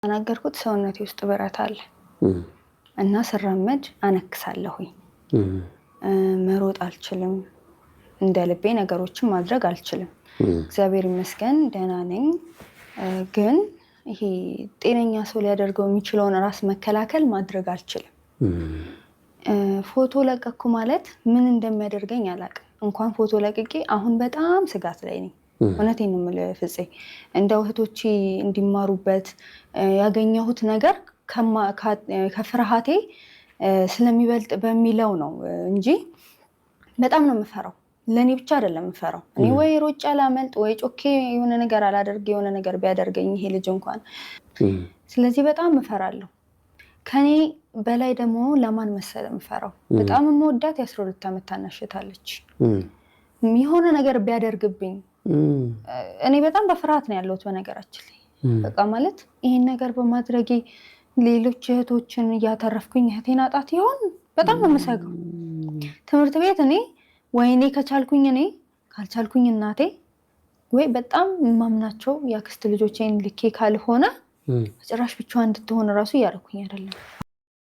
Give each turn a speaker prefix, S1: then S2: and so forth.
S1: ተናገርኩት ሰውነቴ ውስጥ ብረት አለ እና ስራመድ አነክሳለሁኝ መሮጥ አልችልም እንደ ልቤ ነገሮችን ማድረግ አልችልም እግዚአብሔር ይመስገን ደህና ነኝ ግን ይሄ ጤነኛ ሰው ሊያደርገው የሚችለውን ራስ መከላከል ማድረግ አልችልም ፎቶ ለቀኩ ማለት ምን እንደሚያደርገኝ አላውቅም እንኳን ፎቶ ለቅቄ አሁን በጣም ስጋት ላይ ነኝ እውነቴን ነው የምልህ ፍፄ እንደው እህቶቼ እንዲማሩበት ያገኘሁት ነገር ከፍርሃቴ ስለሚበልጥ በሚለው ነው እንጂ በጣም ነው የምፈራው ለኔ ብቻ አይደለም የምፈራው እኔ ወይ ሮጬ አላመልጥ ወይ ጮኬ የሆነ ነገር አላደርግ የሆነ ነገር ቢያደርገኝ ይሄ ልጅ እንኳን ስለዚህ በጣም እፈራለሁ ከኔ በላይ ደግሞ ለማን መሰለ የምፈራው በጣም የምወዳት የ12 አመት ታናሽታለች የሆነ ነገር ቢያደርግብኝ እኔ በጣም በፍርሃት ነው ያለሁት በነገራችን ላይ በቃ ማለት ይሄን ነገር በማድረጌ ሌሎች እህቶችን ያተረፍኩኝ እህቴን አጣት ይሆን በጣም ነው የምሰጋው ትምህርት ቤት እኔ ወይኔ ከቻልኩኝ እኔ ካልቻልኩኝ እናቴ ወይ በጣም ማምናቸው ያክስት ልጆቼን ልኬ ካልሆነ ጭራሽ ብቻዋን እንድትሆን ራሱ ያርኩኝ አይደለም